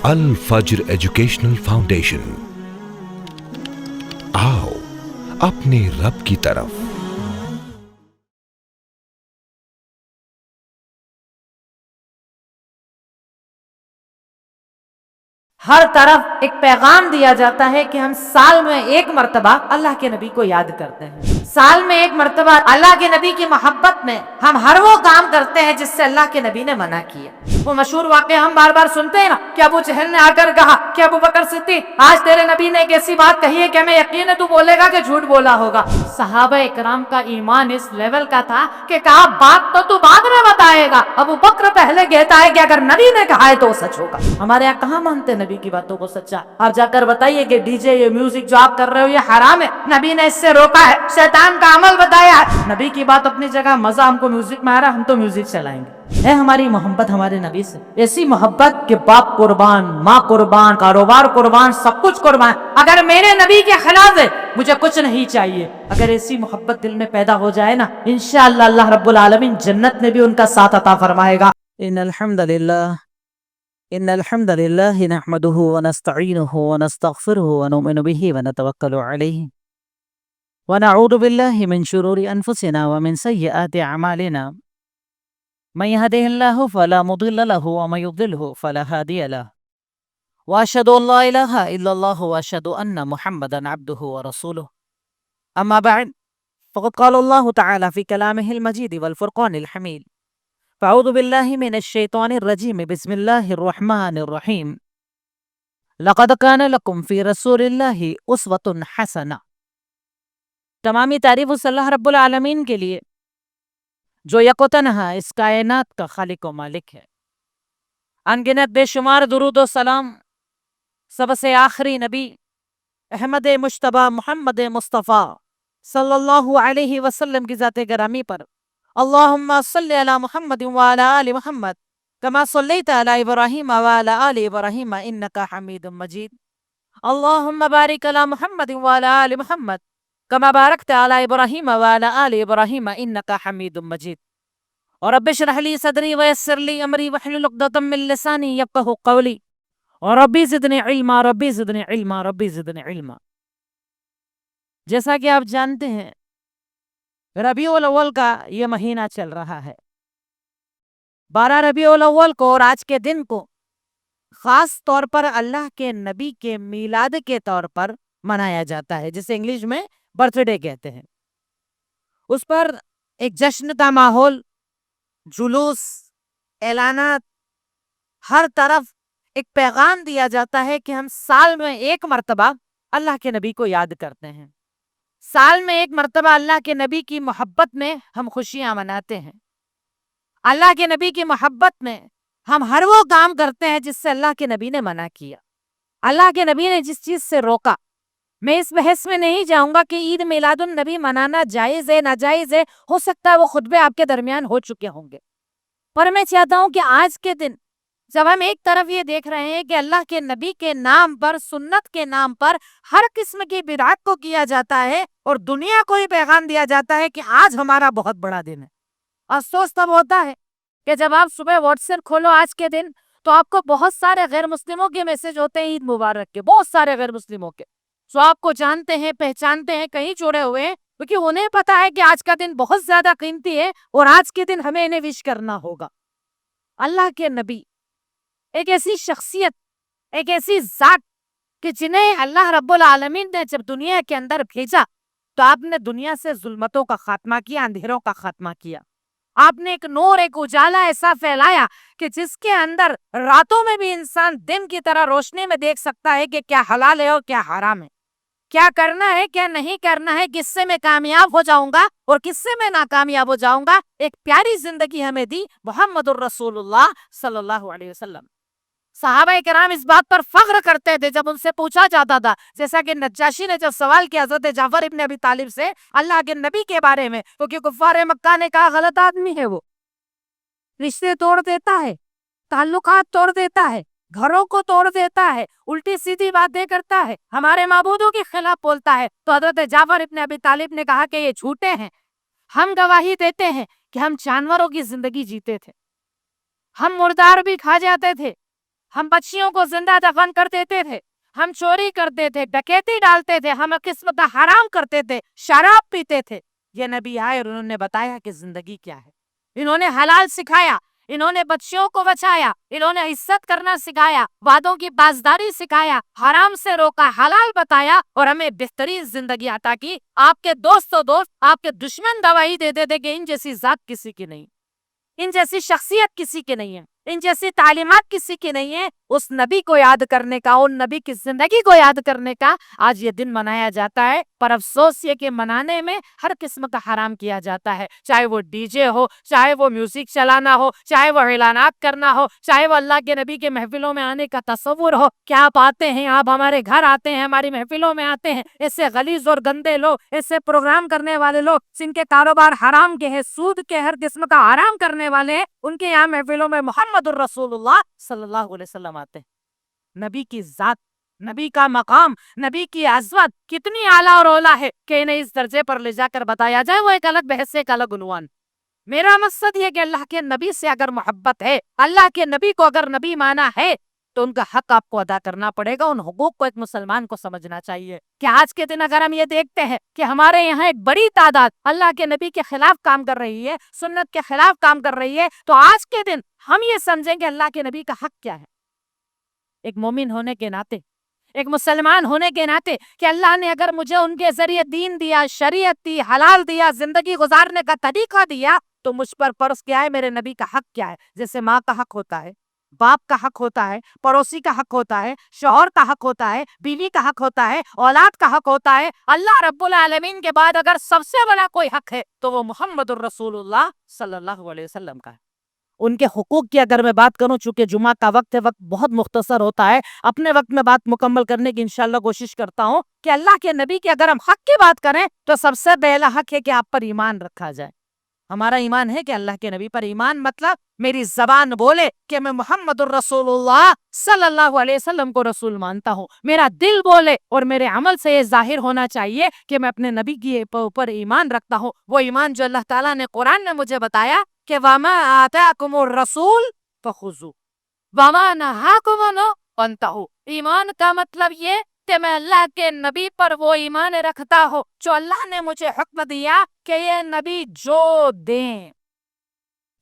الفجر educational foundation, آؤ اپنے رب کی طرف۔ ہر طرف ایک پیغام دیا جاتا ہے کہ ہم سال میں ایک مرتبہ اللہ کے نبی کو یاد کرتے ہیں۔ سال میں ایک مرتبہ اللہ کے نبی کی محبت میں ہم ہر وہ کام کرتے ہیں جس سے اللہ کے نبی نے منع کیا۔ وہ مشہور واقعہ ہم بار بار سنتے ہیں نا کہ ابو جہل نے آ کر کہا کہ ابو بکر صدیق، آج تیرے نبی نے ایک ایسی بات کہی ہے کہ ہمیں یقین ہے تو بولے گا کہ جھوٹ بولا ہوگا۔ صحابہ اکرام کا ایمان اس لیول کا تھا کہ کہا بات تو بعد میں بتائے گا، ابو بکر پہلے کہتا ہے کہ اگر نبی نے کہا ہے تو سچ ہوگا۔ ہمارے یہاں کہاں مانتے نبی کی باتوں کو سچا؟ آپ جا کر بتائیے کہ ڈی جے، یہ میوزک جو آپ کر رہے ہو یہ حرام ہے، نبی نے اس سے روکا ہے، شیطان کا عمل بتایا ہے۔ نبی کی بات اپنی جگہ، مزہ ہم کو میوزک میں آ رہا، ہم تو میوزک چلائیں گے۔ ہے ہماری محبت ہمارے نبی سے ایسی محبت کہ باپ قربان، ماں قربان، کاروبار قربان، سب کچھ قربان، اگر میرے نبی کے خلاف ہے مجھے کچھ نہیں چاہیے۔ اگر ایسی محبت دل میں پیدا ہو جائے نا، انشاءاللہ اللہ رب العالمین جنت میں بھی ان کا ساتھ عطا فرمائے گا۔ ان الحمد لله نحمده ونستعينه ونستغفره ونؤمن به ونتوكل عليه ونعوذ بالله من شرور انفسنا ومن سيئات اعمالنا، من يهده الله فلا مضل له ومن يضلله فلا هادي له، واشهد ان لا اله الا الله واشهد ان محمدا عبده ورسوله، اما بعد فقد قال الله تعالى في كلامه المجيد والفرقان الحميد، فاعوذ بالله من الشيطان الرجيم، بسم الله الرحمن الرحيم، لقد كان لكم في رسول الله اسوة حسنة۔ تمامی تعریف اس اللہ رب العالمین کے لیے جو یک و تنہا اس کائنات کا خالق و مالک ہے۔ انگنت بے شمار درود و سلام سب سے آخری نبی احمد مجتبی محمد مصطفیٰ صلی اللہ علیہ وسلم کی ذات گرامی پر، اللہم صلی علی محمد وعلی آل محمد کما صلیت علی ابراہیم وعلی آل ابراہیم انکا حمید مجید، اللہم بارک علی محمد وعلی آل محمد کما بارکت علی ابراہیم وعلی آل ابراہیم انکا حمید مجید، اور رب اشرح لی صدری ویسر لی امری واحلل عقدۃ من لسانی یفقہوا قولی، اور ربی زدنی علما، ربی زدنی علما، ربی زدنی علما۔ جیسا کہ آپ جانتے ہیں ربیع الاول کا یہ مہینہ چل رہا ہے۔ 12 ربیع الاول کو اور آج کے دن کو خاص طور پر اللہ کے نبی کے میلاد کے طور پر منایا جاتا ہے، جسے انگلش میں برتھ ڈے کہتے ہیں۔ اس پر ایک جشن کا ماحول، جلوس، اعلانات، ہر طرف ایک پیغام دیا جاتا ہے کہ ہم سال میں ایک مرتبہ اللہ کے نبی کو یاد کرتے ہیں۔ سال میں ایک مرتبہ اللہ کے نبی کی محبت میں ہم خوشیاں مناتے ہیں۔ اللہ کے نبی کی محبت میں ہم ہر وہ کام کرتے ہیں جس سے اللہ کے نبی نے منع کیا، اللہ کے نبی نے جس چیز سے روکا۔ میں اس بحث میں نہیں جاؤں گا کہ عید میلاد النبی منانا جائز ہے ناجائز ہے، ہو سکتا ہے وہ خطبے آپ کے درمیان ہو چکے ہوں گے، پر میں چاہتا ہوں کہ آج کے دن جب ہم ایک طرف یہ دیکھ رہے ہیں کہ اللہ کے نبی کے نام پر، سنت کے نام پر ہر قسم کی بدعت کو کیا جاتا ہے اور دنیا کو ہی پیغام دیا جاتا ہے کہ آج ہمارا بہت بڑا دن ہے۔ افسوس تب ہوتا ہے کہ جب آپ صبح واٹس ایپ کھولو آج کے دن تو آپ کو بہت سارے غیر مسلموں کے میسج ہوتے ہیں عید مبارک کے، بہت سارے غیر مسلموں کے، جو آپ کو جانتے ہیں، پہچانتے ہیں، کہیں جڑے ہوئے ہیں، کیونکہ انہیں پتا ہے کہ آج کا دن بہت زیادہ قیمتی ہے اور آج کے دن ہمیں انہیں وش کرنا ہوگا۔ اللہ کے نبی ایک ایسی شخصیت، ایک ایسی ذات کہ جنہیں اللہ رب العالمین نے جب دنیا کے اندر بھیجا تو آپ نے دنیا سے ظلمتوں کا خاتمہ کیا، اندھیروں کا خاتمہ کیا۔ آپ نے ایک نور، ایک اجالا ایسا پھیلایا کہ جس کے اندر راتوں میں بھی انسان دن کی طرح روشنی میں دیکھ سکتا ہے کہ کیا حلال ہے اور کیا حرام ہے، کیا کرنا ہے کیا نہیں کرنا ہے، کس سے میں کامیاب ہو جاؤں گا اور کس سے میں ناکامیاب ہو جاؤں گا۔ ایک پیاری زندگی ہمیں دی محمد الرسول اللہ صلی اللہ علیہ وسلم۔ صحابہ کرام اس بات پر فخر کرتے تھے جب ان سے پوچھا جاتا تھا، جیسا کہ نجاشی نے جب سوال کیا حضرت جعفر ابن ابی طالب سے اللہ کے نبی کے بارے میں، کیونکہ کفار مکہ نے کہا غلط آدمی ہے، وہ رشتے توڑ دیتا ہے، تعلقات توڑ دیتا ہے، گھروں کو توڑ دیتا ہے، الٹی سیدھی باتیں کرتا ہے، ہمارے معبودوں کے خلاف بولتا ہے۔ تو حضرت جعفر ابن ابی طالب نے کہا کہ یہ جھوٹے ہیں، ہم گواہی دیتے ہیں کہ ہم جانوروں کی زندگی جیتے تھے، ہم مردار بھی کھا جاتے تھے، ہم بچیوں کو زندہ دفن کر دیتے تھے، ہم چوری کرتے تھے، ڈکیتی ڈالتے تھے، ہم قسم کا حرام کرتے تھے، شراب پیتے تھے۔ یہ نبی آئے اور انہوں نے بتایا کہ زندگی کیا ہے، انہوں نے حلال سکھایا، انہوں نے بچیوں کو بچایا، انہوں نے عزت کرنا سکھایا، وعدوں کی پاسداری سکھایا، حرام سے روکا، حلال بتایا اور ہمیں بہترین زندگی عطا کی۔ آپ کے دوست آپ کے دشمن گواہی دیتے تھے کہ ان جیسی ذات کسی کی نہیں، ان جیسی شخصیت کسی کی نہیں ہے، ان جیسی تعلیمات کسی کی نہیں ہے۔ اس نبی کو یاد کرنے کا، ان نبی کی زندگی کو یاد کرنے کا آج یہ دن منایا جاتا ہے، پر افسوس یہ کہ منانے میں ہر قسم کا حرام کیا جاتا ہے، چاہے وہ ڈی جے ہو، چاہے وہ میوزک چلانا ہو، چاہے وہ اعلانات کرنا ہو، چاہے وہ اللہ کے نبی کے محفلوں میں آنے کا تصور ہو کہ آپ آتے ہیں، آپ ہمارے گھر آتے ہیں، ہماری محفلوں میں آتے ہیں۔ ایسے غلیظ اور گندے لوگ، ایسے پروگرام کرنے والے لوگ جن کے کاروبار حرام کے ہیں، سود کے، ہر قسم کا حرام کرنے والے ہیں، ان کے یہاں محفلوں میں محمد الرسول اللہ صلی اللہ علیہ وسلم آتے ہیں۔ نبی کی ذات، نبی کا مقام، نبی کی عظمت کتنی اعلیٰ اور اولیٰ ہے کہ انہیں اس درجے پر لے جا کر بتایا جائے، وہ ایک الگ بحث، ایک الگ عنوان۔ میرا مقصد یہ کہ اللہ کے نبی سے اگر محبت ہے، اللہ کے نبی کو اگر نبی مانا ہے، تو ان کا حق آپ کو ادا کرنا پڑے گا، ان حقوق کو ایک مسلمان کو سمجھنا چاہیے کہ آج کے دن اگر ہم یہ دیکھتے ہیں کہ ہمارے یہاں ایک بڑی تعداد اللہ کے نبی کے خلاف کام کر رہی ہے، سنت کے خلاف کام کر رہی ہے، تو آج کے دن ہم یہ سمجھیں گے اللہ کے نبی کا حق کیا ہے، ایک مومن ہونے کے ناطے، ایک مسلمان ہونے کے ناطے، کہ اللہ نے اگر مجھے ان کے ذریعے دین دیا، شریعت دی، حلال دیا، زندگی گزارنے کا طریقہ دیا، تو مجھ پر فرض کیا ہے، میرے نبی کا حق کیا ہے۔ جیسے ماں کا حق ہوتا ہے، باپ کا حق ہوتا ہے، پڑوسی کا حق ہوتا ہے، شوہر کا حق ہوتا ہے، بیوی کا حق ہوتا ہے، اولاد کا حق ہوتا ہے، اللہ رب العالمین کے بعد اگر سب سے بڑا کوئی حق ہے تو وہ محمد الرسول اللہ صلی اللہ علیہ وسلم کا ہے۔ ان کے حقوق کی اگر میں بات کروں، چونکہ جمعہ کا وقت بہت مختصر ہوتا ہے، اپنے وقت میں بات مکمل کرنے کی انشاءاللہ کوشش کرتا ہوں کہ اللہ کے نبی کی اگر ہم حق کی بات کریں تو سب سے پہلا حق ہے کہ آپ پر ایمان رکھا جائے۔ ہمارا ایمان ہے کہ اللہ کے نبی پر ایمان، مطلب میری زبان بولے کہ میں محمد الرسول اللہ صلی اللہ علیہ وسلم کو رسول مانتا ہوں، میرا دل بولے اور میرے عمل سے یہ ظاہر ہونا چاہیے کہ میں اپنے نبی کے اوپر ایمان رکھتا ہوں، وہ ایمان جو اللہ تعالیٰ نے قرآن میں مجھے بتایا کہ وَمَا آتَاكُمُ الرَّسُولُ فَخُذُوهُ وَمَا نَهَاكُمْ عَنْهُ فَانْتَهُوا۔ ایمان کا مطلب یہ کہ میں اللہ کے نبی پر وہ ایمان رکھتا ہوں جو اللہ نے مجھے حکم دیا کہ یہ نبی جو دیں۔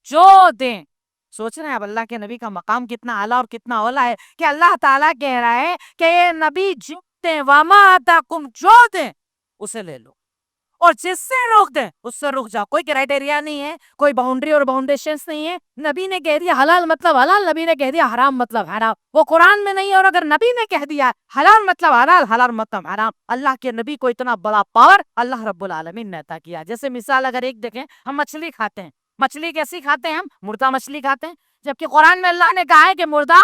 سوچ رہے ہیں اب اللہ کے نبی کا مقام کتنا اعلیٰ اور کتنا اولیٰ ہے کہ اللہ تعالیٰ کہہ رہا ہے کہ یہ نبی جو دیں، وَمَا آتَاكُمْ جو دیں اسے لے لو، اور جس سے روک دیں اس سے رک جاؤ۔ کوئی کرائٹیریا نہیں ہے، کوئی باؤنڈری اور باؤنڈیشنز نہیں ہے۔ نبی نے کہہ دیا حلال مطلب حلال، نبی نے کہہ دیا حرام مطلب حرام، وہ قرآن میں نہیں ہے، اور اگر نبی نے کہہ دیا حلال مطلب حلال، حلال مطلب حرام، اللہ کے نبی کو اتنا بڑا پاور اللہ رب العالمین نے عطا کیا۔ جیسے مثال اگر ایک دیکھیں، ہم مچھلی کھاتے ہیں، مچھلی کیسی کھاتے ہیں؟ ہم مردہ مچھلی کھاتے ہیں، جبکہ قرآن میں اللہ نے کہا ہے کہ مردہ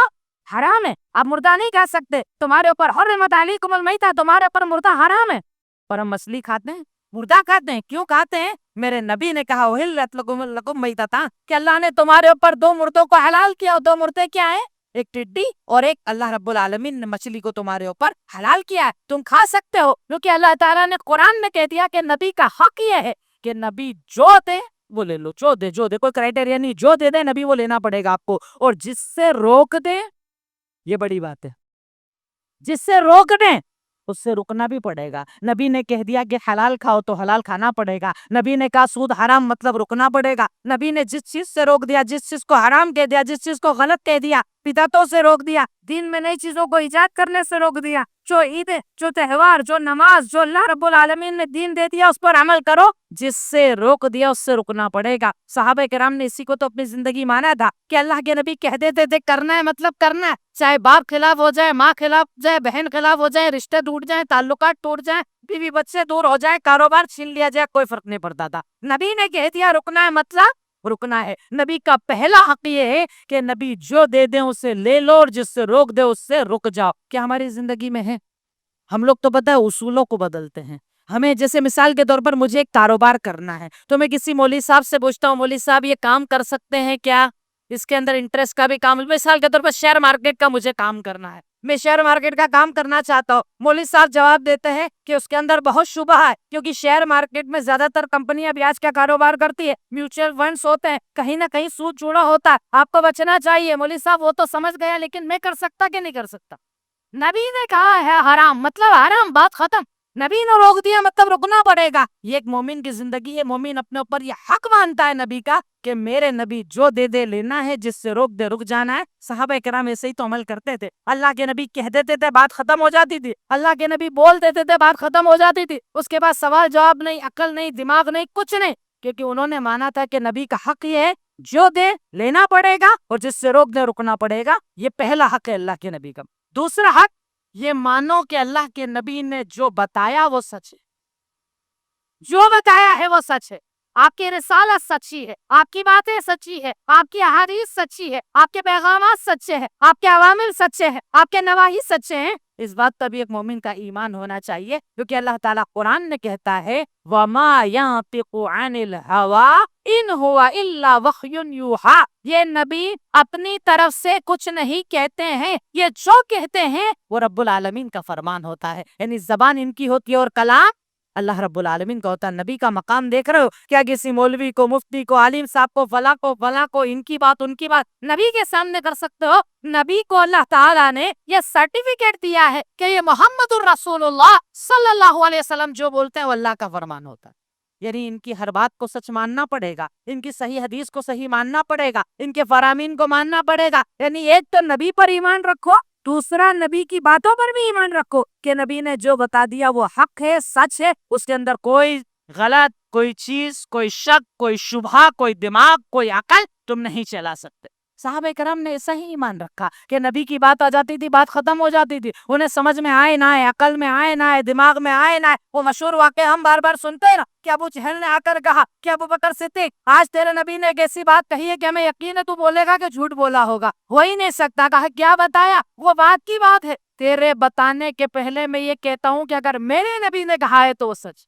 حرام ہے، آپ مردہ نہیں کھا سکتے، تمہارے اوپر حرمت علیکم المیتہ، تمہارے اوپر مردہ حرام ہے، پر ہم مچھلی کھاتے ہیں، مردہ کھاتے ہیں۔ کیوں کھاتے ہیں؟ میرے نبی نے کہا احلت لکم میتتان، کہ اللہ نے تمہارے اوپر دو مردوں کو حلال کیا، اور دو مردے کیا ہیں؟ ایک ٹڈی اور ایک اللہ رب العالمین نے مچھلی کو تمہارے اوپر حلال کیا ہے، تم کھا سکتے ہو، کیونکہ اللہ تعالیٰ نے قرآن میں کہہ دیا کہ نبی کا حق یہ ہے کہ نبی جو دے وہ لے لو، جو دے کوئی کرائٹیریا نہیں، جو دے دے نبی وہ لینا پڑے گا آپ کو، اور جس سے روک دے، یہ بڑی بات ہے، جس سے روک دیں اس سے رکنا بھی پڑے گا۔ نبی نے کہہ دیا کہ حلال کھاؤ تو حلال کھانا پڑے گا، نبی نے کہا سود حرام مطلب رکنا پڑے گا، نبی نے جس چیز سے روک دیا، جس چیز کو حرام کہہ دیا، جس چیز کو غلط کہہ دیا، بدعتوں سے روک دیا، دین میں نئی چیزوں کو ایجاد کرنے سے روک دیا، جو عید، جو تہوار، جو نماز، جو اللہ رب العالمین نے دین دے دیا اس پر عمل کرو، جس سے روک دیا اس سے رکنا پڑے گا۔ صحابہ کرام نے اسی کو تو اپنی زندگی مانا تھا کہ اللہ کے نبی کہہ دیتے تھے کرنا ہے مطلب کرنا ہے، چاہے باپ خلاف ہو جائے، ماں خلاف ہو جائے، بہن خلاف ہو جائے، رشتے ٹوٹ جائیں، تعلقات ٹوٹ جائیں، بیوی بچے دور ہو جائے، کاروبار چھین لیا جائے، کوئی فرق نہیں پڑتا تھا۔ نبی نے کہہ دیا رکنا ہے مطلب رکنا ہے۔ نبی کا پہلا حق یہ ہے کہ نبی جو دے دیں اسے لے لو، اور جس سے روک دے اس سے رک جاؤ۔ کیا ہماری زندگی میں ہے؟ ہم لوگ تو پتہ ہے اصولوں کو بدلتے ہیں۔ ہمیں جیسے مثال کے طور پر مجھے ایک کاروبار کرنا ہے تو میں کسی مولوی صاحب سے پوچھتا ہوں، مولوی صاحب یہ کام کر سکتے ہیں کیا؟ اس کے اندر انٹرسٹ کا بھی کام، مثال کے طور پر شیئر مارکیٹ کا مجھے کام کرنا ہے، میں شیئر مارکیٹ کا کام کرنا چاہتا ہوں، مولوی صاحب جواب دیتے ہیں کہ اس کے اندر بہت شبہ ہے، کیونکہ شیئر مارکیٹ میں زیادہ تر کمپنیاں بیاج کا کاروبار کرتی ہے، میوچل فنڈز ہوتے ہیں، کہیں نہ کہیں سود جڑا ہوتا ہے، آپ کو بچنا چاہیے۔ مولوی صاحب وہ تو سمجھ گیا، لیکن میں کر سکتا کہ نہیں کر سکتا؟ نبی نے کہا ہے حرام مطلب حرام، بات ختم۔ نبی نے روک دیا مطلب رکنا پڑے گا۔ یہ ایک مومن کی زندگی ہے، مومن اپنے اوپر یہ حق مانتا ہے نبی کا کہ میرے نبی جو دے دے لینا ہے، جس سے روک دے رک جانا ہے۔ صحابہ کرام ایسے ہی تو عمل کرتے تھے، اللہ کے نبی کہہ دیتے تھے بات ختم ہو جاتی تھی، اللہ کے نبی بول دیتے تھے بات ختم ہو جاتی تھی، اس کے بعد سوال جواب نہیں، عقل نہیں، دماغ نہیں، کچھ نہیں، کیونکہ انہوں نے مانا تھا کہ نبی کا حق یہ ہے جو دے لینا پڑے گا اور جس سے روک دے رکنا پڑے گا۔ یہ پہلا حق ہے اللہ کے نبی کا۔ دوسرا حق یہ مانو کہ اللہ کے نبی نے جو بتایا وہ سچ ہے، جو بتایا ہے وہ سچ ہے، آپ کی رسالت سچی ہے، آپ کی باتیں سچی ہے، آپ کی احادیث سچی ہے، آپ کے پیغامات سچے ہیں، آپ کے اوامر سچے ہیں، آپ کے نواہی سچے ہیں۔ اس بات پر بھی ایک مومن کا ایمان ہونا چاہیے، کیونکہ اللہ تعالیٰ قرآن میں کہتا ہے وَمَا يَنطِقُ عَنِ الْهَوَىٰ إِنْ هُوَ إِلَّا وَحْيٌ يُوحَىٰ، یہ نبی اپنی طرف سے کچھ نہیں کہتے ہیں، یہ جو کہتے ہیں وہ رب العالمین کا فرمان ہوتا ہے، یعنی زبان ان کی ہوتی ہے اور کلام اللہ رب العالمین کا ہوتا ہے۔ نبی کا مقام دیکھ رہے ہو کیا؟ کسی مولوی کو، مفتی کو، عالم صاحب کو، فلاں کو ان کی بات ان کی بات نبی کے سامنے کر سکتے ہو؟ نبی کو اللہ تعالیٰ نے یہ سرٹیفکیٹ دیا ہے کہ یہ محمد الرسول اللہ صلی اللہ علیہ وسلم جو بولتے ہیں وہ اللہ کا فرمان ہوتا ہے، یعنی ان کی ہر بات کو سچ ماننا پڑے گا، ان کی صحیح حدیث کو صحیح ماننا پڑے گا، ان کے فرامین کو ماننا پڑے گا۔ یعنی ایک تو نبی پر ایمان رکھو، دوسرا نبی کی باتوں پر بھی ایمان رکھو کہ نبی نے جو بتا دیا وہ حق ہے، سچ ہے، اس کے اندر کوئی غلط، کوئی چیز، کوئی شک، کوئی شبہ، کوئی دماغ، کوئی عقل تم نہیں چلا سکتے۔ صحابہ کرام نے ایسا ہی ایمان رکھا کہ نبی کی بات آ جاتی تھی، بات ختم ہو جاتی تھی، انہیں سمجھ میں آئے نہ آئے، عقل میں آئے نہ آئے، دماغ میں آئے نہ آئے۔ وہ مشہور واقعہ ہم بار بار سنتے ہیں نا کہ ابو جہل نے آ کر کہا کہ ابو بکر صدیق آج تیرے نبی نے ایک ایسی بات کہی ہے کہ ہمیں یقین ہے تو بولے گا کہ جھوٹ بولا ہوگا، ہو ہی نہیں سکتا۔ کہا کیا بتایا؟ وہ بات کی بات ہے، تیرے بتانے کے پہلے میں یہ کہتا ہوں کہ اگر میرے نبی نے کہا ہے تو وہ سچ۔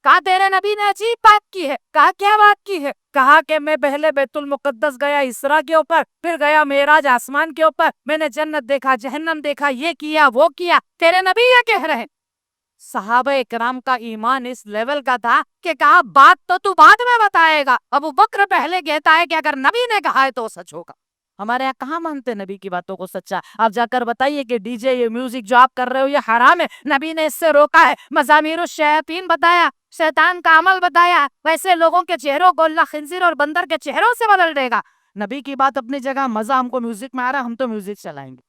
کہا تیرے نبی نے عجیب بات کی ہے۔ کہا کیا بات کی ہے؟ کہا کہ میں پہلے بیت المقدس گیا اسرا کے اوپر، پھر گیا معراج آسمان کے اوپر، میں نے جنت دیکھا، جہنم دیکھا، یہ کیا وہ کیا، تیرے نبی یہ کہہ رہے ہیں۔ صحابہ اکرام کا ایمان اس لیول کا تھا کہ کہا بات تو بعد میں بتائے گا، ابو بکر پہلے کہتا ہے کہ اگر نبی نے کہا ہے تو سچ ہوگا۔ ہمارے یہاں کہاں مانتے نبی کی باتوں کو سچا؟ آپ جا کر بتائیے کہ ڈی جے، یہ میوزک جو آپ کر رہے ہو یہ حرام ہے، نبی نے اس سے روکا ہے۔ مزامیر الشیاطین بتایا، شیطان کا عمل بتایا، ویسے لوگوں کے چہروں کو اللہ خنزیر اور بندر کے چہروں سے بدل دے گا۔ نبی کی بات اپنی جگہ، مزہ ہم کو میوزک میں آ رہا ہے، ہم تو میوزک چلائیں گے،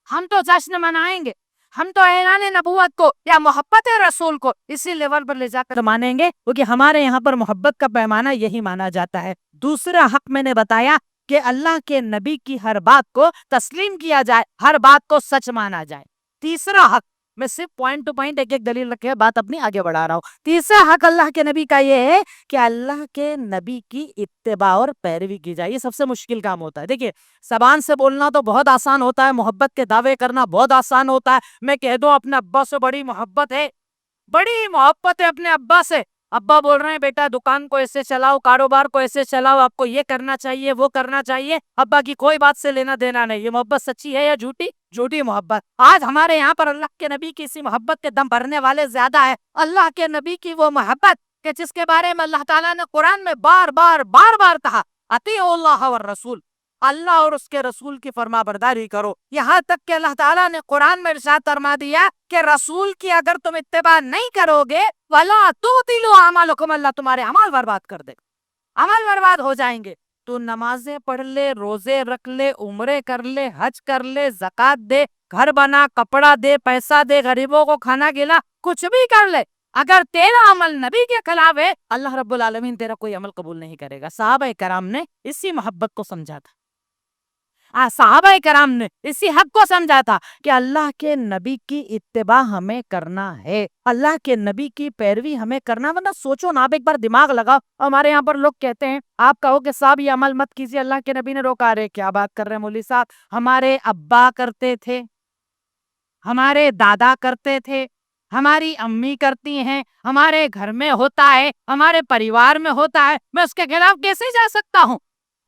ہم تو جشن منائیں گے، ہم تو اعلان نبوت کو یا محبت رسول کو اسی لیول پر لے جا کر مانیں گے، کیونکہ ہمارے یہاں پر محبت کا پیمانہ یہی مانا جاتا ہے۔ دوسرا حق میں نے بتایا کہ اللہ کے نبی کی ہر بات کو تسلیم کیا جائے، ہر بات کو سچ مانا جائے۔ تیسرا حق، میں صرف پوائنٹ ٹو پوائنٹ ایک ایک دلیل رکھ کے بات اپنی آگے بڑھا رہا ہوں۔ تیسرا حق اللہ کے نبی کا یہ ہے کہ اللہ کے نبی کی اتباع اور پیروی کی جائے۔ یہ سب سے مشکل کام ہوتا ہے۔ دیکھیے، زبان سے بولنا تو بہت آسان ہوتا ہے، محبت کے دعوے کرنا بہت آسان ہوتا ہے۔ میں کہہ دوں اپنے ابا سے بڑی محبت ہے، بڑی محبت ہے اپنے ابا سے، ابا بول رہے ہیں بیٹا دکان کو ایسے چلاؤ، کاروبار کو ایسے چلاؤ، آپ کو یہ کرنا چاہیے وہ کرنا چاہیے، ابا کی کوئی بات سے لینا دینا نہیں۔ یہ محبت سچی ہے یا جھوٹی؟ جھوٹی محبت۔ آج ہمارے یہاں پر اللہ کے نبی کی اسی محبت کے دم بھرنے والے زیادہ ہے۔ اللہ کے نبی کی وہ محبت کہ جس کے بارے میں اللہ تعالیٰ نے قرآن میں بار بار کہا اطیعوا اللہ والرسول، اللہ اور اس کے رسول کی فرما برداری کرو۔ یہاں تک کہ اللہ تعالیٰ نے قرآن میں ارشاد فرما دیا کہ رسول کی اگر تم اتباع نہیں کرو گے وَلَا تُبْطِلُوا أَعْمَالَكُمْ، اللہ تمہارے عمل برباد کر دے گا، عمل برباد ہو جائیں گے۔ تو نمازیں پڑھ لے، روزے رکھ لے، عمرے کر لے، حج کر لے، زکوٰۃ دے، گھر بنا، کپڑا دے، پیسہ دے، غریبوں کو کھانا کھلا، کچھ بھی کر لے، اگر تیرا عمل نبی کے خلاف ہے اللہ رب العالمین تیرا کوئی عمل قبول نہیں کرے گا۔ صحابہ کرام نے اسی محبت کو سمجھا تھا، صحابہ کرام نے اسی حق کو سمجھا تھا کہ اللہ کے نبی کی اتباع ہمیں کرنا ہے، اللہ کے نبی کی پیروی ہمیں کرنا۔ ورنہ سوچو نا، آپ ایک بار دماغ لگاؤ۔ ہمارے یہاں پر لوگ کہتے ہیں، آپ کہو کہ صاحب یہ عمل مت کیجیے، اللہ کے نبی نے روکا۔ رہے کیا بات کر رہے ہیں مولوی صاحب؟ ہمارے ابا کرتے تھے، ہمارے دادا کرتے تھے، ہماری امی کرتی ہیں، ہمارے گھر میں ہوتا ہے، ہمارے پریوار میں ہوتا ہے، میں اس کے خلاف کیسے جا سکتا ہوں؟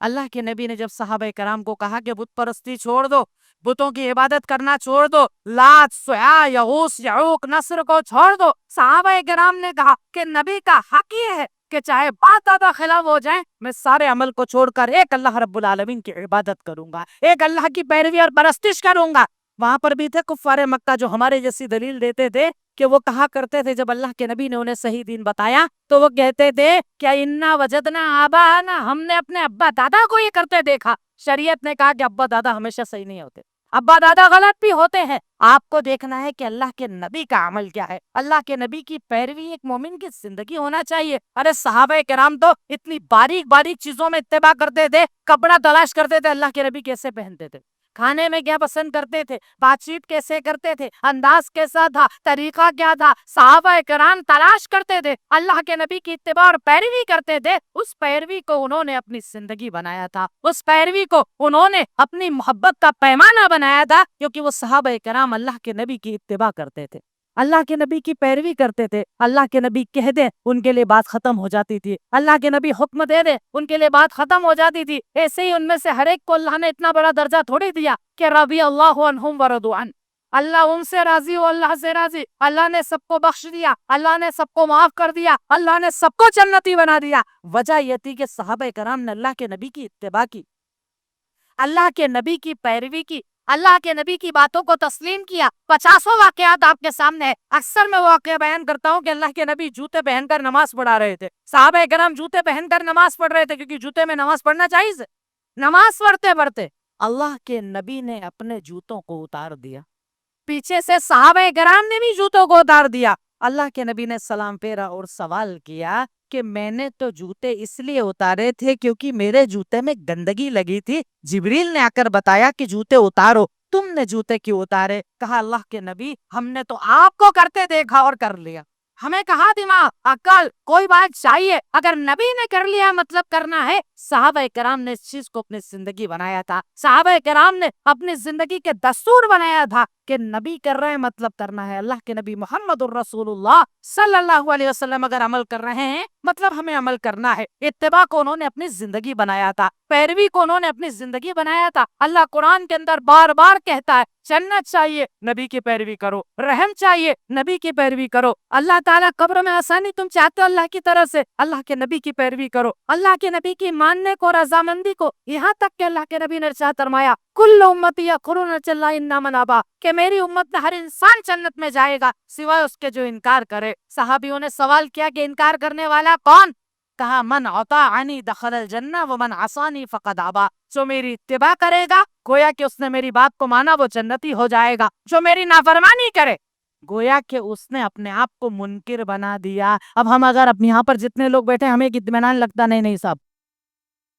اللہ کے نبی نے جب صحابہ کرام کو کہا کہ بت پرستی چھوڑ دو، بتوں کی عبادت کرنا چھوڑ دو، لات، سعا، یغوث، یعوق، نصر کو چھوڑ دو، صحابہ کرام نے کہا کہ نبی کا حق یہ ہے کہ چاہے بات آدھا خلاف ہو جائیں، میں سارے عمل کو چھوڑ کر ایک اللہ رب العالمین کی عبادت کروں گا، ایک اللہ کی پیروی اور پرستش کروں گا۔ وہاں پر بھی تھے کفار مکہ جو ہمارے جیسی دلیل دیتے تھے کہ وہ کہا کرتے تھے جب اللہ کے نبی نے انہیں صحیح دین بتایا تو وہ کہتے تھے کیا انا وجدنا آباءنا، ہم نے اپنے ابا دادا کو یہ کرتے دیکھا۔ شریعت نے کہا کہ ابا دادا ہمیشہ صحیح نہیں ہوتے، ابا دادا غلط بھی ہوتے ہیں، آپ کو دیکھنا ہے کہ اللہ کے نبی کا عمل کیا ہے، اللہ کے نبی کی پیروی ایک مومن کی زندگی ہونا چاہیے۔ ارے صحابہ کرام تو اتنی باریک باریک چیزوں میں اتباع کرتے تھے، کپڑا تلاش کرتے تھے اللہ کے نبی کیسے پہنتے تھے، کھانے میں کیا پسند کرتے تھے، بات چیت کیسے کرتے تھے، انداز کیسا تھا، طریقہ کیا تھا، صحابہ کرام تلاش کرتے تھے، اللہ کے نبی کی اتباع اور پیروی کرتے تھے۔ اس پیروی کو انہوں نے اپنی زندگی بنایا تھا، اس پیروی کو انہوں نے اپنی محبت کا پیمانہ بنایا تھا، کیونکہ وہ صحابہ کرام اللہ کے نبی کی اتباع کرتے تھے، اللہ کے نبی کی پیروی کرتے تھے۔ اللہ کے نبی کہہ دے ان کے لیے بات ختم ہو جاتی تھی، اللہ کے نبی حکم دے دے ان کے لیے بات ختم ہو جاتی تھی۔ ایسے ہی ان میں سے ہر ایک کو اللہ نے اتنا بڑا درجہ تھوڑی دیا کہ رضی اللہ عنہم ورضوا عنہ، اللہ ان سے راضی ہو، اللہ سے راضی، اللہ نے سب کو بخش دیا، اللہ نے سب کو معاف کر دیا، اللہ نے سب کو جنتی بنا دیا۔ وجہ یہ تھی کہ صحابہ کرام نے اللہ کے نبی کی اتباع کی، اللہ کے نبی کی پیروی کی، اللہ کے نبی کی باتوں کو تسلیم کیا۔ 50 واقعات آپ کے سامنے ہے، اکثر میں وہ واقعہ بیان کرتا ہوں کہ اللہ کے نبی جوتے پہن کر نماز پڑھا رہے تھے، صحابہ کرام جوتے پہن کر نماز پڑھ رہے تھے کیونکہ جوتے میں نماز پڑھنا جائز ہے۔ نماز پڑھتے پڑھتے اللہ کے نبی نے اپنے جوتوں کو اتار دیا، پیچھے سے صحابہ کرام نے بھی جوتوں کو اتار دیا۔ اللہ کے نبی نے سلام پھیرا اور سوال کیا کہ میں نے تو جوتے اس لیے اتارے تھے کیونکہ میرے جوتے میں گندگی لگی تھی، جبریل نے آ کر بتایا کہ جوتے اتارو، تم نے جوتے کیوں اتارے؟ کہا اللہ کے نبی ہم نے تو آپ کو کرتے دیکھا اور کر لیا، ہمیں کہا دماغ عقل کوئی بات چاہیے، اگر نبی نے کر لیا مطلب کرنا ہے۔ صحابہ کرام نے اس چیز کو اپنی زندگی بنایا تھا، صحابہ کرام نے اپنی زندگی کے دستور بنایا تھا کہ نبی کر رہے ہیں مطلب کرنا ہے، اللہ کے نبی محمد الرسول اللہ صلی اللہ علیہ وسلم اگر عمل کر رہے ہیں مطلب ہمیں عمل کرنا ہے۔ اتباع کو انہوں نے اپنی زندگی بنایا تھا، پیروی کو انہوں نے اپنی زندگی بنایا تھا۔ اللہ قرآن کے اندر بار بار کہتا ہے جنت چاہیے نبی کی پیروی کرو، رحم چاہیے نبی کی پیروی کرو، اللہ تعالیٰ قبر میں آسانی تم چاہتے ہو اللہ کی طرف سے، اللہ کے نبی کی پیروی کرو، اللہ کے نبی کی ماننے کو، رضامندی کو، یہاں تک کہ اللہ کے نبی نے ارشاد فرمایا کل امتی یدخلون الجنہ الا من ابی، کہ میری امت میں ہر انسان جنت میں جائے گا سوائے اس کے جو انکار کرے۔ صحابیوں نے سوال کیا کہ انکار کرنے والا کون؟ کہا من اطاعنی دخل الجنہ ومن عصانی فقد ابی، جو میری اتباع کرے گا گویا کہ اس نے میری بات کو مانا وہ جنتی ہو جائے گا، جو میری نافرمانی کرے گویا کہ اس نے اپنے آپ کو منکر بنا دیا۔ اب ہم اگر اپنے یہاں پر جتنے لوگ بیٹھے ہمیں اطمینان لگتا نہیں صاحب،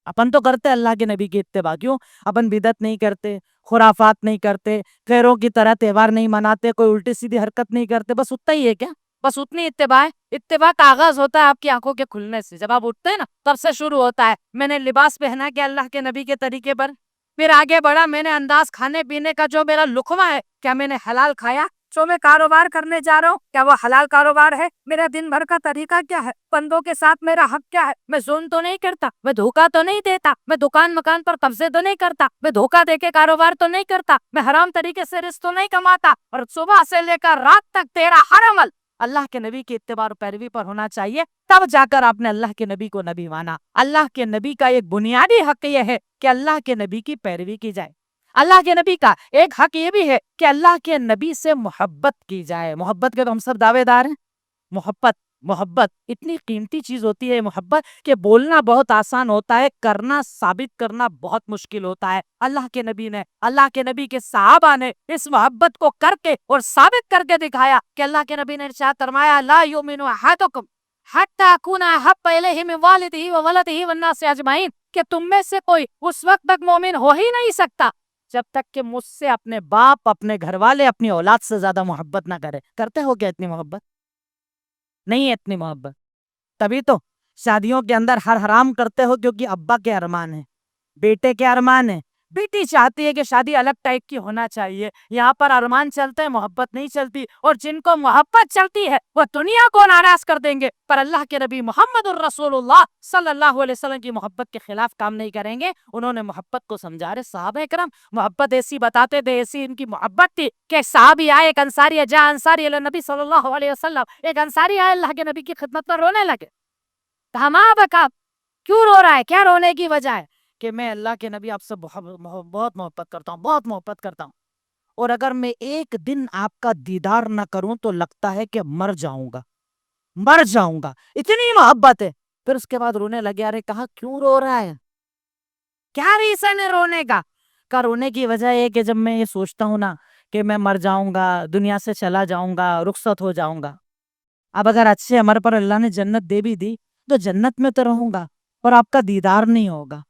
اپن تو کرتے اللہ کے نبی کی اتباع، کیوں؟ اپن بدعت نہیں کرتے، خرافات نہیں کرتے، غیروں کی طرح تہوار نہیں مناتے، کوئی الٹی سیدھی حرکت نہیں کرتے، بس اتنا ہی ہے کیا؟ بس اتنی اتباع ہے؟ اتباع کا آغاز ہوتا ہے آپ کی آنکھوں کے کھلنے سے، جب آپ اٹھتے ہیں نا تب سے شروع ہوتا ہے۔ میں نے لباس پہنا کیا اللہ کے نبی کے طریقے پر، پھر آگے بڑھا میں نے انداز کھانے پینے کا جو میرا لقمہ ہے کیا میں نے حلال کھایا، جو میں کاروبار کرنے جا رہا ہوں کیا وہ حلال کاروبار ہے، میرا دن بھر کا طریقہ کیا ہے، بندوں کے ساتھ میرا حق کیا ہے، میں ظلم تو نہیں کرتا، میں دھوکہ تو نہیں دیتا، میں دکان مکان پر قبضے تو نہیں کرتا، میں دھوکہ دے کے کاروبار تو نہیں کرتا، میں حرام طریقے سے رزق تو نہیں کماتا، اور صبح سے لے کر رات تک تیرا ہر عمل اللہ کے نبی کی اتباع اور پیروی پر ہونا چاہیے، تب جا کر آپ نے اللہ کے نبی کو نبی مانا۔ اللہ کے نبی کا ایک بنیادی حق یہ ہے کہ اللہ کے نبی کی پیروی کی جائے، اللہ کے نبی کا ایک حق یہ بھی ہے کہ اللہ کے نبی سے محبت کی جائے۔ محبت کے تو ہم سب دعوے دار ہیں، محبت اتنی قیمتی چیز ہوتی ہے محبت کہ بولنا بہت آسان ہوتا ہے، کرنا ثابت کرنا بہت مشکل ہوتا ہے۔ اللہ کے نبی نے، اللہ کے نبی کے صحابہ نے اس محبت کو کر کے اور ثابت کر کے دکھایا کہ اللہ کے نبی نے ارشاد فرمایا لا یؤمن احدکم حتی اکون احب الیہ من والدہ وولدہ والناس اجمعین، کہ تم میں سے کوئی اس وقت تک مومن ہو ہی نہیں سکتا جب تک کہ مجھ سے اپنے باپ، اپنے گھر والے، اپنی اولاد سے زیادہ محبت نہ کرے۔ کرتے ہو کیا اتنی محبت؟ نہیں ہے اتنی محبت، تبھی تو شادیوں کے اندر ہر حرام کرتے ہو، کیونکہ ابا کے ارمان ہیں، بیٹے کے ارمان ہیں، بیٹی چاہتی ہے کہ شادی الگ ٹائپ کی ہونا چاہیے، یہاں پر ارمان چلتے ہیں، محبت نہیں چلتی، اور جن کو محبت چلتی ہے وہ دنیا کو ناراض کر دیں گے پر اللہ کے نبی محمد الرسول اللہ صلی اللہ علیہ وسلم کی محبت کے خلاف کام نہیں کریں گے۔ انہوں نے محبت کو سمجھا رہے صحابہ کرام محبت ایسی بتاتے تھے، ایسی ان کی محبت تھی کہ صحابی آئے، ایک انصاری جاء انصاری علی نبی صلی اللہ علیہ وسلم، ایک انصاری آئے اللہ کے نبی کی خدمت میں رونے لگے۔ ہما بکا، کیوں رو رہا ہے؟ کیا رونے کی وجہ ہے؟ کہ میں اللہ کے نبی آپ سے بہت محبت کرتا ہوں، بہت محبت کرتا ہوں، اور اگر میں ایک دن آپ کا دیدار نہ کروں تو لگتا ہے کہ مر جاؤں گا، مر جاؤں گا، اتنی محبت ہے۔ پھر اس کے بعد رونے لگے۔ ارے کہا کیوں رو رہا ہے؟ کیا ریزن ہے رونے کا؟ کہ رونے کی وجہ ہے کہ جب میں یہ سوچتا ہوں نا کہ میں مر جاؤں گا، دنیا سے چلا جاؤں گا، رخصت ہو جاؤں گا، اب اگر اچھے عمر پر اللہ نے جنت دے بھی دی تو جنت میں تو رہوں گا اور آپ کا دیدار نہیں ہوگا،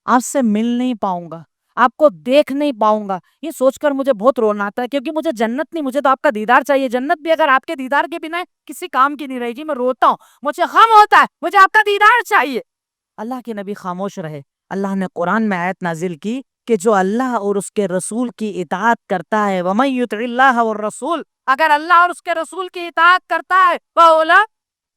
آپ سے مل نہیں پاؤں گا، آپ کو دیکھ نہیں پاؤں گا، یہ سوچ کر مجھے بہت رونا آتا ہے، کیونکہ مجھے جنت نہیں، مجھے تو آپ کا دیدار چاہیے۔ جنت بھی اگر آپ کے دیدار کے بنا کسی کام کی نہیں رہے گی، میں روتا ہوں، مجھے غم ہوتا ہے، مجھے آپ کا دیدار چاہیے۔ اللہ کے نبی خاموش رہے۔ اللہ نے قرآن میں آیت نازل کی کہ جو اللہ اور اس کے رسول کی اطاعت کرتا ہے، وَمَن يُطِعِ اللَّهَ وَالرَّسُولَ، اگر اللہ اور اس کے رسول کی اطاعت کرتا ہے، فَأُولَٰئِکَ،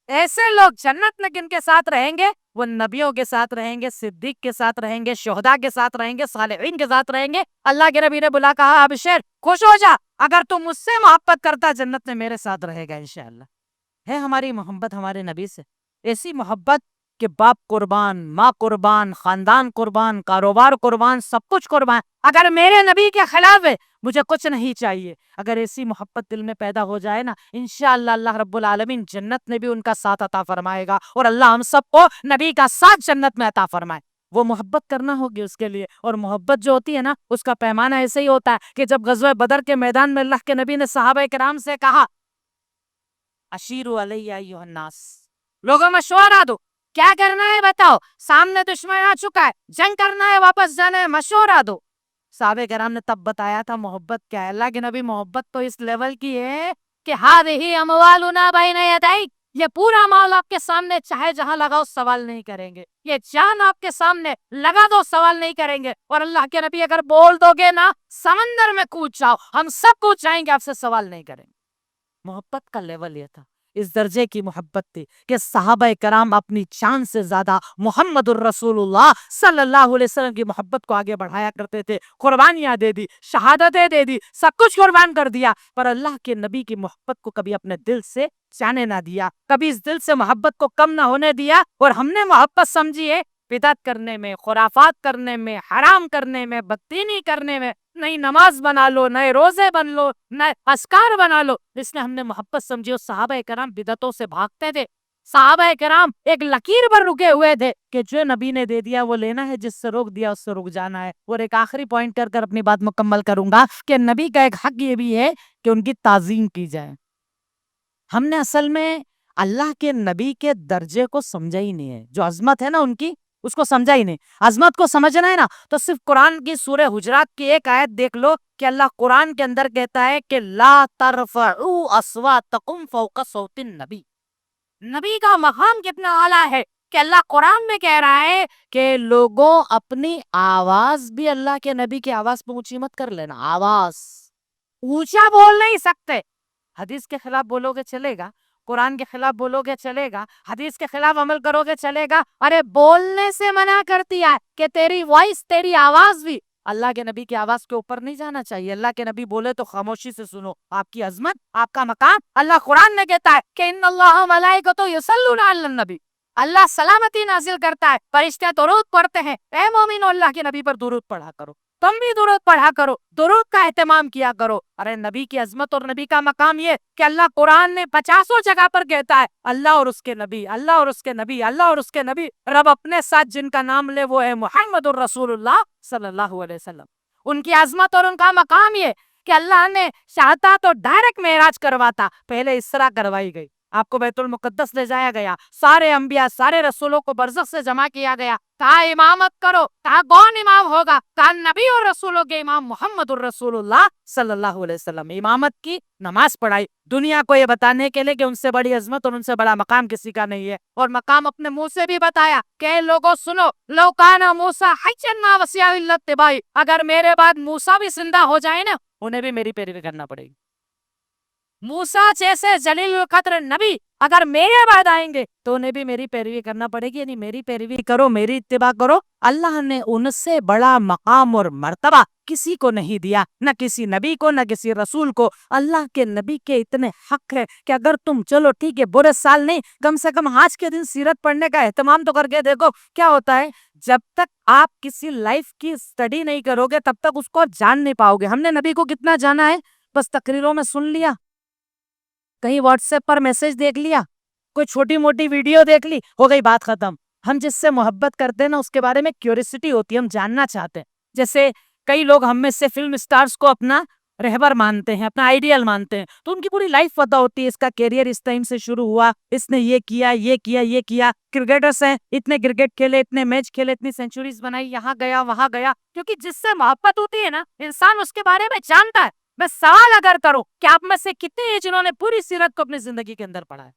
ایسے لوگ جنت میں کن کے ساتھ رہیں گے؟ وہ نبیوں کے ساتھ رہیں گے، صدیق کے ساتھ رہیں گے، شہداء کے ساتھ رہیں گے، صالحین کے ساتھ رہیں گے۔ اللہ کے نبی نے بلا کہا ابشر، خوش ہو جا، اگر تم مجھ سے محبت کرتا جنت میں میرے ساتھ رہے گا انشاءاللہ۔ ہے ہماری محبت ہمارے نبی سے ایسی محبت کہ باپ قربان، ماں قربان، خاندان قربان، کاروبار قربان، سب کچھ قربان، اگر میرے نبی کے خلاف ہے مجھے کچھ نہیں چاہیے۔ اگر ایسی محبت دل میں پیدا ہو جائے نا، انشاءاللہ اللہ رب العالمین جنت میں بھی ان کا ساتھ عطا فرمائے گا، اور اللہ ہم سب کو نبی کا ساتھ جنت میں عطا فرمائے۔ وہ محبت کرنا ہوگی اس کے لیے، اور محبت جو ہوتی ہے نا اس کا پیمانہ ایسے ہی ہوتا ہے کہ جب غزوہ بدر کے میدان میں اللہ کے نبی نے صحابہ کرام سے کہا اشیروا علیہ ایھا الناس، لوگوں مشورہ دو، کیا کرنا ہے بتاؤ، سامنے دشمن آ چکا ہے، جنگ کرنا ہے، واپس جانا ہے، مشورہ دو۔ صحابہ کرام نے تب بتایا تھا محبت کیا ہے۔ اللہ کے نبی محبت تو اس لیول کی ہے کہ ہذہ اموالنا بین یدیک، یہ پورا مال آپ کے سامنے چاہے جہاں لگاؤ سوال نہیں کریں گے، یہ جان آپ کے سامنے لگا دو سوال نہیں کریں گے، اور اللہ کے نبی اگر بول دو گے نا سمندر میں کود جاؤ ہم سب کود جائیں گے، آپ سے سوال نہیں کریں گے۔ محبت کا لیول یہ تھا، اس درجے کی محبت تھی کہ صحابہ کرام اپنی جان سے زیادہ محمد الرسول اللہ صلی اللہ علیہ وسلم کی محبت کو آگے بڑھایا کرتے تھے، قربانیاں دے دی، شہادتیں دے دی، سب کچھ قربان کر دیا، پر اللہ کے نبی کی محبت کو کبھی اپنے دل سے جانے نہ دیا، کبھی اس دل سے محبت کو کم نہ ہونے دیا۔ اور ہم نے محبت سمجھی ہے بدعت کرنے میں، خرافات کرنے میں، حرام کرنے میں، بددینی کرنے میں، نئی نماز بنا لو، نئے روزے بن لو، نئے اذکار بنا لو، اس نے ہم نے محبت سمجھی۔ اور صحابہ کرام بدعتوں سے بھاگتے تھے، صحابہ کرام ایک لکیر پر رکے ہوئے تھے کہ جو نبی نے دے دیا وہ لینا ہے، جس سے روک دیا اس سے رک جانا ہے۔ اور ایک آخری پوائنٹ کر اپنی بات مکمل کروں گا کہ نبی کا ایک حق یہ بھی ہے کہ ان کی تعظیم کی جائے۔ ہم نے اصل میں اللہ کے نبی کے درجے کو سمجھا ہی نہیں ہے، جو عظمت ہے نا ان کی اس کو سمجھا ہی نہیں۔ عظمت کو سمجھنا ہے نا تو صرف قرآن کی سورہ حجرات کی ایک آیت دیکھ لو کہ اللہ قرآن کے اندر کہتا ہے کہ لا ترفعوا اصواتکم فوق صوت النبی، نبی کا مقام کتنا اعلیٰ ہے کہ اللہ قرآن میں کہہ رہا ہے کہ لوگوں اپنی آواز بھی اللہ کے نبی کی آواز پہ اونچی مت کر لینا، آواز اونچا بول نہیں سکتے۔ حدیث کے خلاف بولو گے چلے گا، قرآن کے خلاف بولو گے چلے گا، حدیث کے خلاف عمل کرو گے چلے گا، ارے بولنے سے منع کرتی ہے کہ تیری وائس، تیری آواز بھی اللہ کے نبی کی آواز کے اوپر نہیں جانا چاہیے۔ اللہ کے نبی بولے تو خاموشی سے سنو، آپ کی عظمت، آپ کا مقام، اللہ قرآن میں کہتا ہے کہ ان اللہ ملائکۃ یصلون علی النبی، اللہ سلامتی نازل کرتا ہے، فرشتے درود پڑھتے ہیں، اے مومنو اللہ کے نبی پر درود پڑھا کرو، تم بھی درود پڑھا کرو، درود کا اہتمام کیا کرو۔ ارے نبی کی عظمت اور نبی کا مقام یہ کہ اللہ قرآن نے 50 جگہ پر کہتا ہے اللہ اور اس کے نبی، اللہ اور اس کے نبی، اللہ اور اس کے نبی، رب اپنے ساتھ جن کا نام لے وہ ہے محمد الرسول اللہ صلی اللہ علیہ وسلم۔ ان کی عظمت اور ان کا مقام یہ کہ اللہ نے چاہتا تو ڈائریکٹ معراج کرواتا، پہلے اسرا کروائی گئی، آپ کو بیت المقدس لے جایا گیا، سارے انبیاء سارے رسولوں کو برزخ سے جمع کیا گیا، کہا امامت کرو، کہا کون امام ہوگا، کہا نبی اور رسولوں کے امام محمد الرسول اللہ صلی اللہ علیہ وسلم۔ امامت کی، نماز پڑھائی، دنیا کو یہ بتانے کے لیے کہ ان سے بڑی عظمت اور ان سے بڑا مقام کسی کا نہیں ہے، اور مقام اپنے منہ سے بھی بتایا کہ اے لوگوں سنو، لو کان موسیٰ حیا ما وسع الا اتباعی، اگر میرے بعد موسیٰ بھی زندہ ہو جائے نا، انہیں بھی میری پیروی کرنا پڑے گی۔ موسیٰ جیسے جلیل القدر نبی اگر میرے بعد آئیں گے تو انہیں بھی میری پیروی کرنا پڑے گی، یعنی میری پیروی کرو، میری اتباع کرو۔ اللہ نے ان سے بڑا مقام اور مرتبہ کسی کو نہیں دیا، نہ کسی نبی کو، نہ کسی رسول کو۔ اللہ کے نبی کے اتنے حق ہے کہ اگر تم چلو ٹھیک ہے برے سال نہیں، کم سے کم آج کے دن سیرت پڑھنے کا اہتمام تو کر کے دیکھو۔ کیا ہوتا ہے، جب تک آپ کسی لائف کی اسٹڈی نہیں کرو گے تب تک اس کو جان نہیں پاؤ گے۔ ہم نے نبی کو کتنا جانا ہے؟ بس تقریروں میں سن لیا، کہیں واٹس ایپ پر میسج دیکھ لیا، کوئی چھوٹی موٹی ویڈیو دیکھ لی، ہو گئی بات ختم۔ ہم جس سے محبت کرتے ہیں نا اس کے بارے میں کیوریسٹی ہوتی ہے، ہم جاننا چاہتے ہیں۔ جیسے کئی لوگ ہم میں سے فلم سٹارز کو اپنا رہبر مانتے ہیں، اپنا آئیڈیل مانتے ہیں، تو ان کی پوری لائف پتہ ہوتی ہے، اس کا کیریئر اس ٹائم سے شروع ہوا، اس نے یہ کیا یہ کیا یہ کیا۔ کرکٹرز ہیں، اتنے کرکٹ کھیلے، اتنے میچ کھیلے، اتنی سینچوریز بنائی، یہاں گیا وہاں گیا، کیونکہ جس سے محبت ہوتی ہے نا انسان اس کے بارے میں جانتا ہے۔ بس سوال اگر کرو کہ آپ میں سے کتنے ہیں جنہوں نے پوری سیرت کو اپنی زندگی کے اندر پڑھا ہے،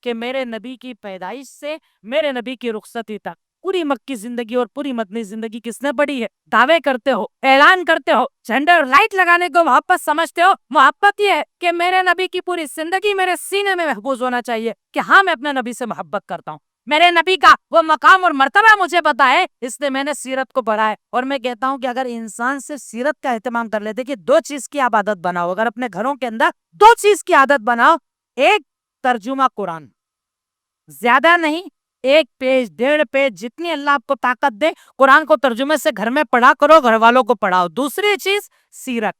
کہ میرے نبی کی پیدائش سے میرے نبی کی رخصتی تک پوری مکی زندگی اور پوری مدنی زندگی کس نے پڑھی ہے؟ دعوے کرتے ہو، اعلان کرتے ہو، جھنڈے لائٹ لگانے کو محبت سمجھتے ہو۔ محبت یہ ہے کہ میرے نبی کی پوری زندگی میرے سینے میں محفوظ ہونا چاہیے کہ ہاں میں اپنے نبی سے محبت کرتا ہوں، میرے نبی کا وہ مقام اور مرتبہ مجھے پتا ہے، اس لیے میں نے سیرت کو پڑھا ہے۔ اور میں کہتا ہوں کہ اگر انسان صرف سیرت کا اہتمام کر لیتے کہ دو چیز کی آپ عادت بناؤ، اگر اپنے گھروں کے اندر دو چیز کی عادت بناؤ، ایک ترجمہ قرآن، زیادہ نہیں، 1 پیج 1.5 پیج جتنی اللہ آپ کو طاقت دے قرآن کو ترجمے سے گھر میں پڑھا کرو، گھر والوں کو پڑھاؤ۔ دوسری چیز سیرت،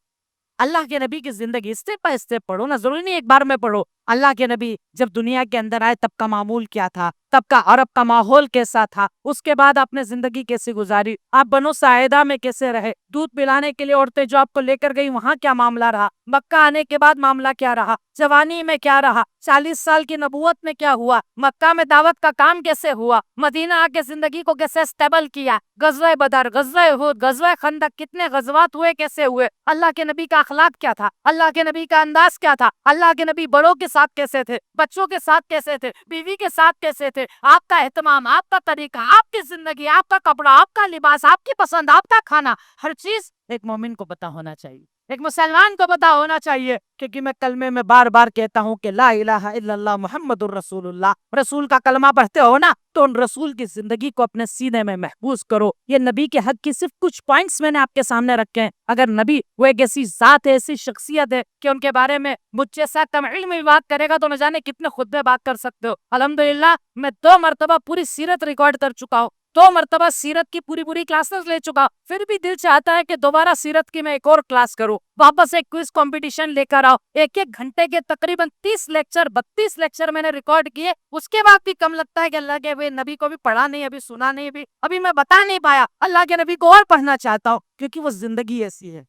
اللہ کے نبی کی زندگی اسٹیپ بائی اسٹیپ پڑھو نا، ضروری نہیں ایک بار میں پڑھو۔ اللہ کے نبی جب دنیا کے اندر آئے تب کا معمول کیا تھا، تب کا عرب کا ماحول کیسا تھا، اس کے بعد آپ نے زندگی کیسے گزاری، آپ بنو ساعدہ میں کیسے رہے، دودھ پلانے کے لیے عورتیں جو آپ کو لے کر گئی وہاں کیا معاملہ رہا، مکہ آنے کے بعد معاملہ کیا رہا، جوانی میں کیا رہا، 40 سال کی نبوت میں کیا ہوا، مکہ میں دعوت کا کام کیسے ہوا، مدینہ آ کے زندگی کو کیسے سٹیبل کیا، غزوہ بدر، غزوہ احد، غزوہ خندق، کتنے غزوات ہوئے، کیسے ہوئے، اللہ کے نبی کا اخلاق کیا تھا، اللہ کے نبی کا انداز کیا تھا، اللہ کے نبی بڑوں کے ساتھ کیسے تھے، بچوں کے ساتھ کیسے تھے، بیوی کے ساتھ کیسے تھے، آپ کا اہتمام، آپ کا طریقہ، آپ کی زندگی، آپ کا کپڑا، آپ کا لباس، آپ کی پسند، آپ کا کھانا، ہر چیز ایک مومن کو پتا ہونا چاہیے، ایک مسلمان کو پتا ہونا چاہیے۔ کیونکہ میں کلمے میں بار بار کہتا ہوں کہ لا الہ الا اللہ محمد الرسول اللہ، رسول کا کلمہ پڑھتے ہو نا تو ان رسول کی زندگی کو اپنے سینے میں محفوظ کرو۔ یہ نبی کے حق کی صرف کچھ پوائنٹس میں نے آپ کے سامنے رکھے ہیں۔ اگر نبی وہ ایک ایسی ذات ہے، ایسی شخصیت ہے کہ ان کے بارے میں مجھ جیسا کم علم بھی بات کرے گا تو نہ جانے کتنے خطبے بات کر سکتے ہو۔ الحمدللہ میں 2 مرتبہ پوری سیرت ریکارڈ کر چکا ہوں، 2 مرتبہ سیرت کی پوری کلاسز لے چکا، پھر بھی دل چاہتا ہے کہ دوبارہ سیرت کی میں ایک اور کلاس کروں، واپس ایک کوئز کمپٹیشن لے کر آؤ۔ 1 گھنٹے کے تقریباً 30 لیکچر 32 لیکچر میں نے ریکارڈ کیے، اس کے بعد بھی کم لگتا ہے کہ اللہ کے نبی کو بھی پڑھا نہیں، ابھی سنا نہیں، ابھی میں بتا نہیں پایا۔ اللہ کے نبی کو اور پڑھنا چاہتا ہوں کیونکہ وہ زندگی ایسی ہے،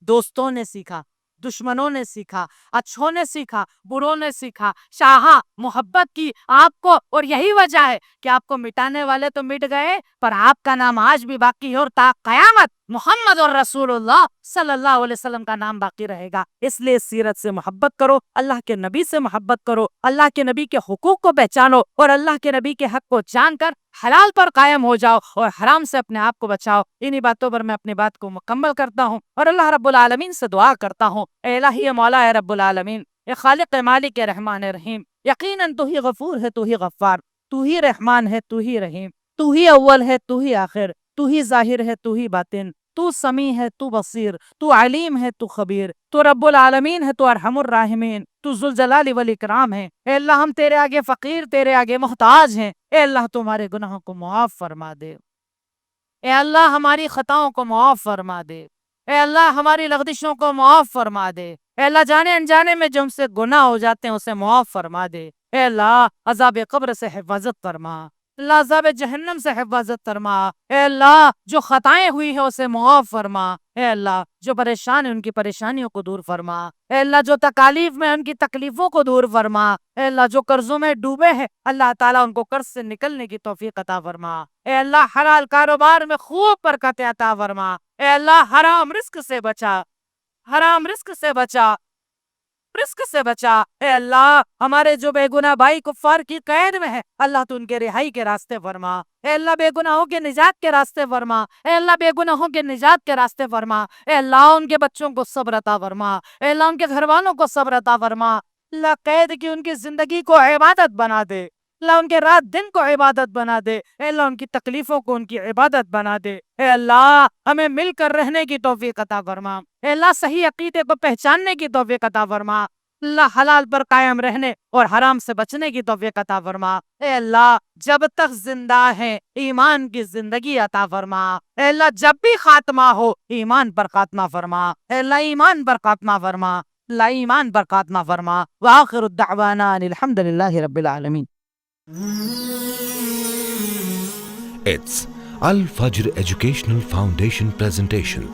دوستوں نے سیکھا، دشمنوں نے سیکھا، اچھوں نے سیکھا، بروں نے سیکھا، چاہا محبت کی آپ کو، اور یہی وجہ ہے کہ آپ کو مٹانے والے تو مٹ گئے پر آپ کا نام آج بھی باقی ہے، اور تا قیامت محمد اور رسول اللہ صلی اللہ علیہ وسلم کا نام باقی رہے گا۔ اس لیے سیرت سے محبت کرو، اللہ کے نبی سے محبت کرو، اللہ کے نبی کے حقوق کو پہچانو، اور اللہ کے نبی کے حق کو جان کر حلال پر قائم ہو جاؤ اور حرام سے اپنے آپ کو بچاؤ۔ انہی باتوں پر میں اپنی بات کو مکمل کرتا ہوں اور اللہ رب العالمین سے دعا کرتا ہوں، اے الہی مولا اے رب العالمین، اے خالق مالک رحمان رحیم، یقیناً تو ہی غفور ہے، تو ہی غفار، تو ہی رحمان ہے، تو ہی رحیم، تو ہی اول ہے، تو ہی آخر، تو ہی ظاہر ہے، تو ہی باطن، تو سمیع ہے، تو بصیر، تو علیم ہے، تو خبیر، تو رب العالمین ہے، تو ارحم الراحمین، تو ذوالجلال والاکرام ہے۔ اے اللہ ہم تیرے آگے فقیر، تیرے آگے محتاج ہیں، اے اللہ تمہارے گناہوں کو معاف فرما دے، اے اللہ ہماری خطاؤں کو معاف فرما دے، اے اللہ ہماری لغزشوں کو معاف فرما دے، اے اللہ جانے انجانے میں جو ہم سے گناہ ہو جاتے ہیں اسے معاف فرما دے، اے اللہ عذاب قبر سے حفاظت فرما، اللہ عذاب جہنم سے حفاظت فرما، اے اللہ جو خطائیں ہوئی ہیں اسے معاف فرما، اے اللہ جو پریشان ہیں ان کی پریشانیوں کو دور فرما، اے اللہ جو تکالیف میں ان کی تکلیفوں کو دور فرما، اے اللہ جو قرضوں میں ڈوبے ہیں اللہ تعالیٰ ان کو قرض سے نکلنے کی توفیق عطا فرما، اے اللہ حلال کاروبار میں خوب برکت عطا فرما، اے اللہ حرام رزق سے بچا، حرام رزق سے بچا، رزق سے بچا، اے اللہ ہمارے جو بے گناہ بھائی کفار کی قید میں ہے اللہ تو ان کے رہائی کے راستے فرما، اے اللہ بے گناہوں کے نجات کے راستے فرما، اے اللہ بے گناہوں کے نجات کے راستے فرما، اے اللہ ان کے بچوں کو صبر عطا فرما، اے اللہ ان کے گھر والوں کو صبر عطا فرما، اللہ قید کی ان کی زندگی کو عبادت بنا دے، اللہ ان کے رات دن کو عبادت بنا دے، اے اللہ ان کی تکلیفوں کو ان کی عبادت بنا دے، اے اللہ ہمیں مل کر رہنے کی توفیق عطا فرما، اے اللہ صحیح عقیدے کو پہچاننے کی توفیق عطا فرما، اللہ حلال پر قائم رہنے اور حرام سے بچنے کی توفیق عطا فرما، اے اللہ جب تک زندہ ہیں ایمان کی زندگی عطا فرما، اے اللہ جب بھی خاتمہ ہو ایمان پر خاتمہ فرما، اے اللہ ایمان پر خاتمہ فرما، اللہ ایمان پر خاتمہ فرما، وآخر الدعوانا ان الحمدللہ رب العالمین۔ It's Al Fajr Educational Foundation presentation.